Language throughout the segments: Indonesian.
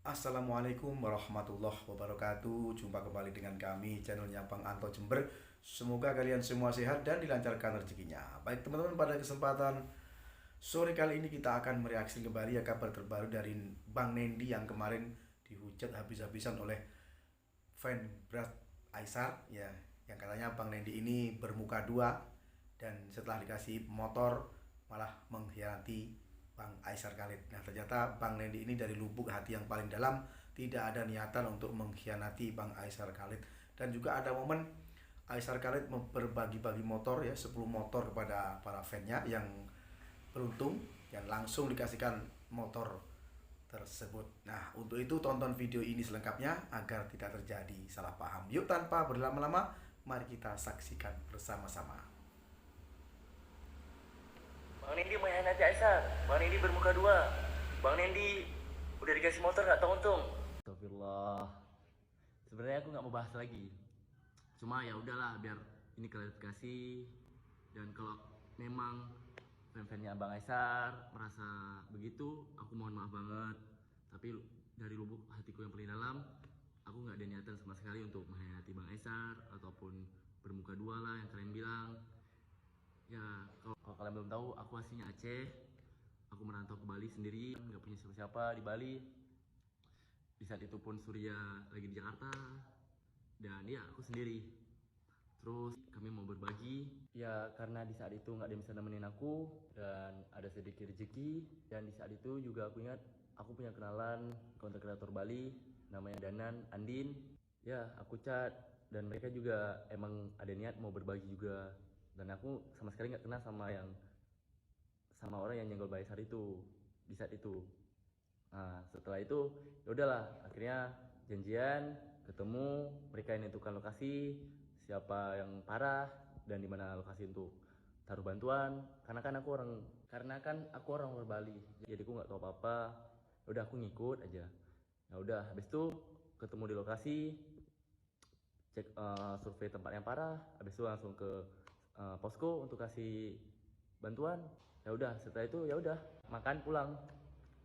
Assalamualaikum warahmatullahi wabarakatuh. Jumpa kembali dengan kami, channelnya Bang Anto Jember. Semoga kalian semua sehat dan dilancarkan rezekinya. Baik teman-teman, pada kesempatan sore kali ini kita akan mereaksi kembali ya kabar terbaru dari Bang Nendi yang kemarin dihujat habis-habisan oleh fan berat Aisar ya, yang katanya Bang Nendi ini bermuka dua dan setelah dikasih motor malah mengkhianati Bang Aisar Khalid. Nah, ternyata Bang Nendi ini dari lubuk hati yang paling dalam tidak ada niatan untuk mengkhianati Bang Aisar Khalid. Dan juga ada momen Aisar Khalid berbagi-bagi motor ya, 10 motor kepada para fannya yang beruntung yang langsung dikasihkan motor tersebut. Nah, untuk itu tonton video ini selengkapnya agar tidak terjadi salah paham. Yuk tanpa berlama-lama, mari kita saksikan bersama-sama. Bang Nendi mengkhianati Aisyah. Bang Nendi bermuka dua. Bang Nendi udah dikasih motor gak tahu untung. Astagfirullah. Sebenarnya aku nggak mau bahas lagi. Cuma ya udahlah biar ini klarifikasi. Dan kalau memang fan-fannya Abang Aisar merasa begitu, aku mohon maaf banget. Tapi dari lubuk hatiku yang paling dalam, aku nggak ada niatan sama sekali untuk mengkhianati Bang Aisar ataupun bermuka dua lah yang kalian bilang. Ya, kalau kalian belum tahu, aku aslinya Aceh. Aku merantau ke Bali sendiri, nggak punya siapa-siapa di Bali. Di saat itu pun Surya lagi di Jakarta. Dan ya, aku sendiri. Terus kami mau berbagi. Ya, karena di saat itu nggak ada yang bisa nemenin aku. Dan ada sedikit rezeki. Dan di saat itu juga aku ingat, aku punya kenalan konten kreator Bali. Namanya Danan, Andin. Ya, aku chat. Dan mereka juga emang ada niat mau berbagi juga. Dan aku sama sekali nggak kenal sama orang yang nyenggol Baisar itu di saat itu. Nah, setelah itu ya udahlah, akhirnya janjian ketemu, mereka yang nentukan lokasi siapa yang parah dan di mana lokasi untuk taruh bantuan. Karena kan aku orang luar Bali, jadi aku nggak tahu apa-apa. Ya udah, aku ngikut aja. Ya udah, habis itu ketemu di lokasi, cek survei tempat yang parah, habis itu langsung ke posko untuk kasih bantuan. Ya udah, setelah itu ya udah makan pulang.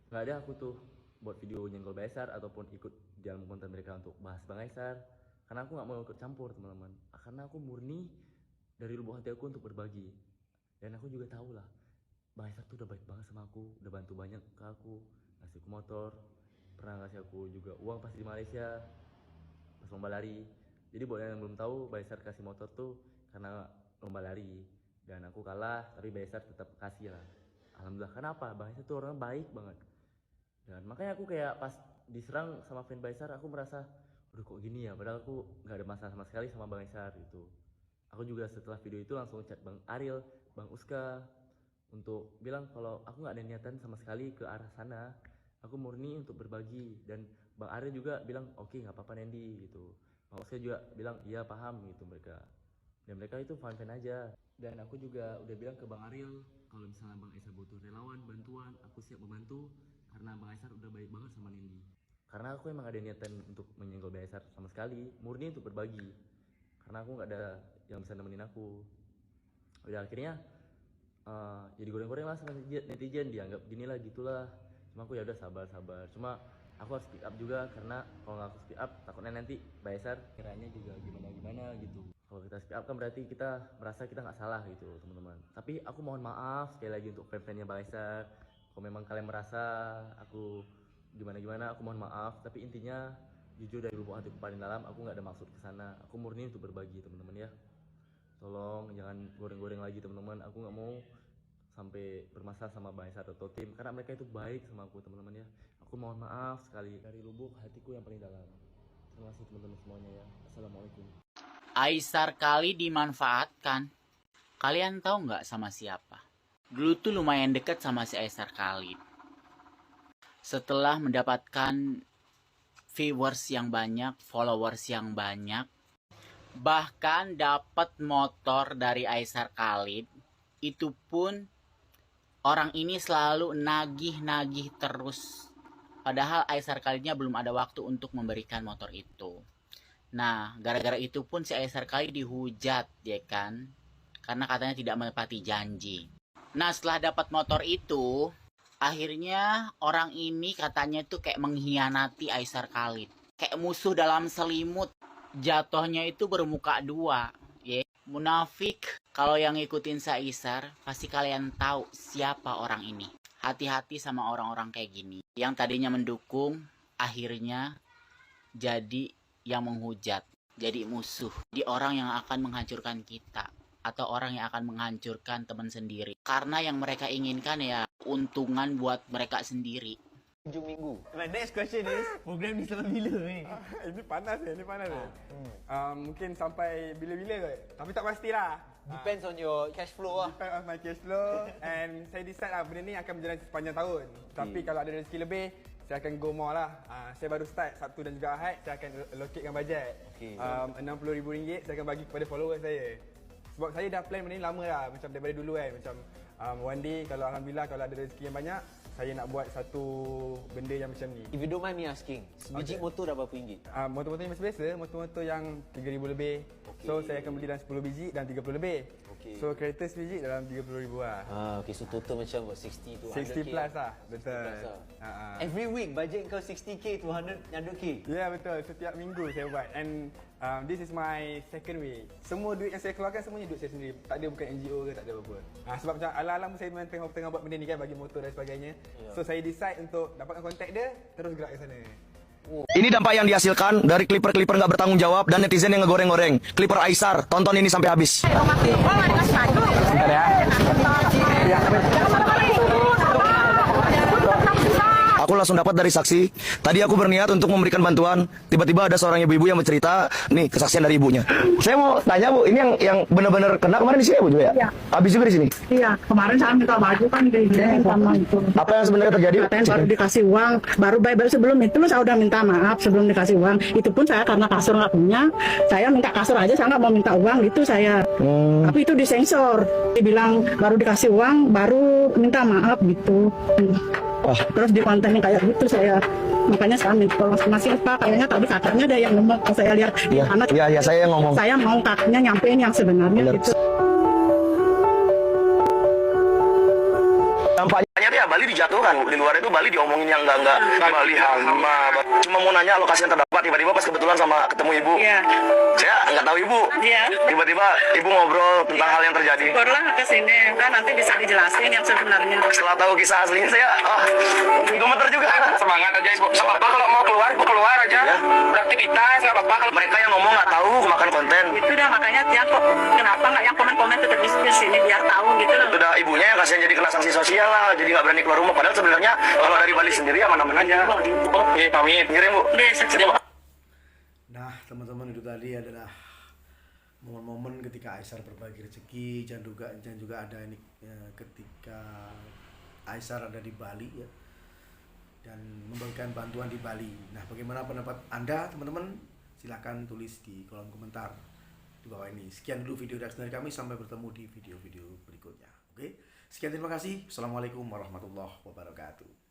Nggak ada aku tuh buat video nyenggol Baisar ataupun ikut di dalam konten mereka untuk bahas Bang Aisar, karena aku nggak mau ikut campur teman-teman. Karena aku murni dari lubuk hati aku untuk berbagi. Dan aku juga tahu lah, Bang Aisar tuh udah baik banget sama aku, udah bantu banyak ke aku, ngasih aku motor, pernah ngasih aku juga uang pas di Malaysia pas lomba lari. Jadi buat yang belum tahu, Baisar kasih motor tuh karena lomba lari dan aku kalah, tapi Baisar tetap kasih lah. Alhamdulillah. Kenapa? Baisar tuh orang baik banget. Dan makanya aku kayak pas diserang sama fan Baisar, aku merasa udah kok gini ya, padahal aku nggak ada masalah sama sekali sama Bang Baisar itu. Aku juga setelah video itu langsung chat Bang Ariel, Bang Uska untuk bilang kalau aku nggak ada niatan sama sekali ke arah sana. Aku murni untuk berbagi. Dan Bang Ariel juga bilang oke, nggak apa-apa Nendi gitu. Bang Uska juga bilang iya paham gitu mereka. Dan mereka itu fan-fan aja. Dan aku juga udah bilang ke Bang Ariel, kalau misalnya Bang Aisar butuh relawan, bantuan, aku siap membantu. Karena Bang Aisar udah baik banget sama Nendi. Karena aku emang ada niatan untuk menyenggol Bang Aisar sama sekali, murni untuk berbagi. Karena aku nggak ada yang bisa nemenin aku. Udah akhirnya jadi goreng-goreng lah sama netizen, dianggap gini lah gitulah. Cuma aku ya udah sabar. Cuma aku harus speak up juga, karena kalau nggak aku speak up takutnya nanti Baisar kiranya juga gimana gitu. Kalau kita speak up kan berarti kita merasa kita nggak salah gitu teman-teman. Tapi aku mohon maaf sekali lagi untuk fan-fannya Baisar. Kalau memang kalian merasa aku gimana, aku mohon maaf. Tapi intinya jujur dari lubuk hatiku paling dalam, aku nggak ada maksud kesana. Aku murni untuk berbagi teman-teman ya. Tolong jangan goreng-goreng lagi teman-teman. Aku nggak mau sampai bermasalah sama Baisar atau tim, karena mereka itu baik sama aku teman-teman ya. Aku mohon maaf sekali dari lubuk hatiku yang paling dalam. Terima kasih teman-teman semuanya ya. Assalamualaikum. Aisar kali dimanfaatkan. Kalian tahu nggak sama siapa? Dulu tuh lumayan dekat sama si Aisar Khalid. Setelah mendapatkan viewers yang banyak, followers yang banyak, bahkan dapat motor dari Aisar Khalid, itu pun orang ini selalu nagih-nagih terus. Padahal Aisar Khalidnya belum ada waktu untuk memberikan motor itu. Nah, gara-gara itu pun si Aisar Khalid dihujat, ya kan? Karena katanya tidak menepati janji. Nah, setelah dapat motor itu, Akhirnya orang ini katanya tuh kayak mengkhianati Aisar Khalid. Kayak musuh dalam selimut. Jatuhnya itu bermuka dua. Ya, munafik. Kalau yang ngikutin Saisar, pasti kalian tahu siapa orang ini. Hati-hati sama orang-orang kayak gini. Yang tadinya mendukung, akhirnya jadi yang menghujat. Jadi musuh. Di orang yang akan menghancurkan kita. Atau orang yang akan menghancurkan teman sendiri. Karena yang mereka inginkan ya untungan buat mereka sendiri. Hujung minggu. My next question is, program ni sampai bila ni? Ini panas ni. Mungkin sampai bila-bila kot. Tapi tak pastilah. Depends on your cash flow lah. Depend on my cash flow. And saya decide lah benda ni akan berjalan sepanjang tahun. Tapi kalau ada rezeki lebih, saya akan go more lah. Saya baru start Sabtu dan juga Ahad, saya akan allocatekan bajet. RM60,000 saya akan bagi kepada follower saya. Sebab saya dah plan benda ni lama lah. Macam daripada dulu kan. Macam one day kalau Alhamdulillah kalau ada rezeki yang banyak, saya nak buat satu benda yang macam ni. If you don't mind me asking, sebiji motor dah berapa ringgit? Motor-motor yang biasa, motor-motor yang 3,000 lebih. So saya akan beli dalam 10 biji dan 30 lebih. So kereta sebiji dalam 30,000 lah. Okay, so total macam 60 to 60 100k plus lah, betul. 60 plus lah. Every week budget kau 60k to 100k? Ya betul, setiap minggu saya buat. And this is my second week. Semua duit yang saya keluarkan semuanya duit saya sendiri. Tak ada bukan NGO ke, tak ada apa-apa. Sebab macam alam-alam saya memang tengah buat benda ni kan, bagi motor dan sebagainya. So saya decide untuk dapatkan kontak dia, terus gerak ke sana. Ini dampak yang dihasilkan dari kliper-kliper nggak bertanggung jawab dan netizen yang ngegoreng-goreng. Kliper Aisar, tonton ini sampai habis. Aku langsung dapat dari saksi. Tadi aku berniat untuk memberikan bantuan. Tiba-tiba ada seorang ibu-ibu yang bercerita. Nih kesaksian dari ibunya. Saya mau tanya Bu, ini yang benar-benar kena kemarin di sini ya Bu juga ya? Iya. Habis juga di sini. Iya, kemarin saya minta baju kan digini sama itu. Apa yang sebenarnya terjadi? Katanya baru dikasih uang, baru sebelum itu saya udah minta maaf sebelum dikasih uang. Itu pun saya karena kasur nggak punya, saya minta kasur aja, saya nggak mau minta uang gitu saya. Tapi itu disensor. Dibilang baru dikasih uang, baru minta maaf gitu. Terus di kontennya kayak gitu saya. Makanya saya minta masih Pak, kayaknya tadi kakaknya ada yang ngomong, saya lihat di sana. Iya, saya yang ngomong. Saya mau kakaknya nyampein yang sebenarnya Bener. gitu. Dampaknya tuh ya Bali dijatuhkan. Di luar itu Bali diomongin yang enggak Bali sama. Cuma mau nanya lokasi yang terdapat, tiba-tiba pas kebetulan sama ketemu ibu. Iya. Saya nggak tahu ibu. Iya. Tiba-tiba ibu ngobrol tentang hal yang terjadi. Barulah ke sini kan nanti bisa dijelasin yang sebenarnya. Setelah tahu kisah aslinya saya gemeter juga. Semangat aja ibu. Nggak apa-apa kalau mau keluar, ibu keluar aja. Beraktivitas nggak apa-apa. Kalau Mereka yang ngomong nggak tahu kemakan konten. Itu dah makanya dia kok kenapa nggak yang komen-komen tetap di sini biar tahu gitu loh. Udah ibunya yang kasihan jadi kena sanksi sosial lah, jadi nggak berani keluar rumah. Padahal sebenarnya kalau dari Bali sendiri aman-aman aja. oke pamit. Ngirim Bu. Nah, teman-teman, itu tadi adalah momen-momen ketika Aisar berbagi rezeki, dan juga ada ini ketika Aisar ada di Bali ya, dan membagikan bantuan di Bali. Nah, bagaimana pendapat Anda, teman-teman? Silahkan tulis di kolom komentar di bawah ini. Sekian dulu video reaksi dari kami, sampai bertemu di video-video berikutnya. Oke, sekian, terima kasih. Assalamualaikum warahmatullahi wabarakatuh.